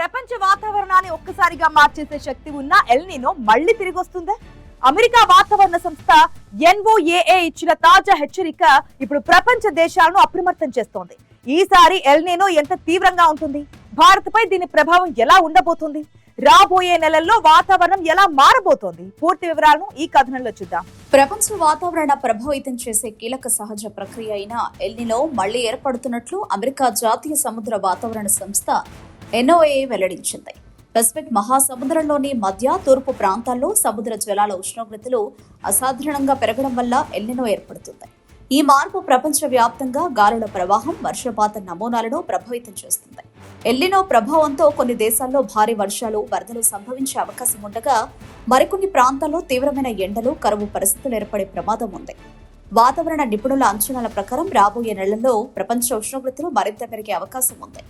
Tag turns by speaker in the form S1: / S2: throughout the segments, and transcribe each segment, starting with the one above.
S1: ప్రపంచ వాతావరణాన్ని ఒక్కసారిగా మార్చేసే శక్తి ఉన్న ఎల్ నినో మళ్లీ తిరిగి వస్తుందా? అమెరికా వాతావరణ సంస్థ NOAA ఇచ్చిన తాజా హెచ్చరిక ఇప్పుడు ప్రపంచ దేశాలను అప్రమత్తం చేస్తోంది. ఈసారి ఎల్ నినో ఎంత తీవ్రంగా ఉంటుంది? భారత్పై దీని ప్రభావం ఎలా ఉండబోతుంది? రాబోయే నెలల్లో వాతావరణం ఎలా మారబోతోంది? పూర్తి వివరాలను ఈ కథనంలో చూద్దాం.
S2: ప్రపంచ వాతావరణ ప్రభావితం చేసే కీలక సహజ ప్రక్రియ అయిన ఎల్ నినో మళ్లీ ఏర్పడుతున్నట్లు అమెరికా జాతీయ సముద్ర వాతావరణ సంస్థ NOAA వెల్లడించింది. పసిఫిక్ మహాసముద్రంలోని మధ్య తూర్పు ప్రాంతాల్లో సముద్ర జలాల ఉష్ణోగ్రతలు అసాధారణంగా పెరగడం వల్ల ఎల్ నినో ఏర్పడుతుంది. ఈ మార్పు ప్రపంచ వ్యాప్తంగా గాలుల ప్రవాహం, వర్షపాత నమూనాలను ప్రభావితం చేస్తుంది. ఎల్ నినో ప్రభావంతో కొన్ని దేశాల్లో భారీ వర్షాలు, వరదలు సంభవించే అవకాశం ఉండగా మరికొన్ని ప్రాంతాల్లో తీవ్రమైన ఎండలు, కరువు పరిస్థితులు ఏర్పడే ప్రమాదం ఉంది. వాతావరణ నిపుణుల అంచనాల ప్రకారం రాబోయే నెలల్లో ప్రపంచ ఉష్ణోగ్రతలు మరింత పెరిగే అవకాశం ఉంది.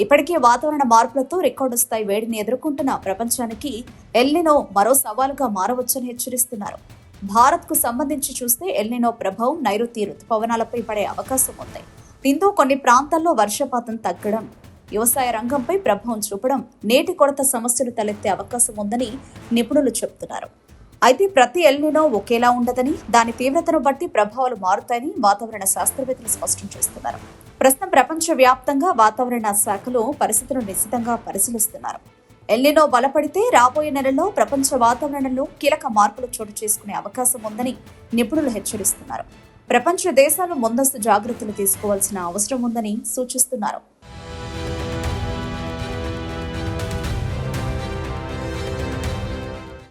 S2: ఇప్పటికే వాతావరణ మార్పులతో రికార్డు స్థాయి వేడిని ఎదుర్కొంటున్న ప్రపంచానికి ఎల్ నినో మరో సవాలుగా మారవచ్చని హెచ్చరిస్తున్నారు. భారత్ కు సంబంధించి చూస్తే ఎల్ నినో ప్రభావం నైరుతి రుతుపవనాలపై పడే అవకాశం ఉంది. దీంతో కొన్ని ప్రాంతాల్లో వర్షపాతం తగ్గడం, వ్యవసాయ రంగంపై ప్రభావం చూపడం, నీటి కొరత సమస్యలు తలెత్తే అవకాశం ఉందని నిపుణులు చెబుతున్నారు. అయితే ప్రతి ఎల్ నినో ఒకేలా ఉండదని, దాని తీవ్రతను బట్టి ప్రభావాలు మారుతాయని వాతావరణ శాస్త్రవేత్తలు స్పష్టం చేస్తున్నారు. ప్రస్తుతం ప్రపంచ వ్యాప్తంగా వాతావరణ శాఖలో పరిస్థితులను నిశితంగా పరిశీలిస్తున్నారు. ఎల్ నినో బలపడితే రాబోయే నెలల్లో ప్రపంచ వాతావరణంలో కీలక మార్పులు చోటు చేసుకునే అవకాశం ఉందని నిపుణులు హెచ్చరిస్తున్నారు. ప్రపంచ దేశాలు ముందస్తు జాగ్రత్తలు తీసుకోవాల్సిన అవసరం ఉందని సూచిస్తున్నారు.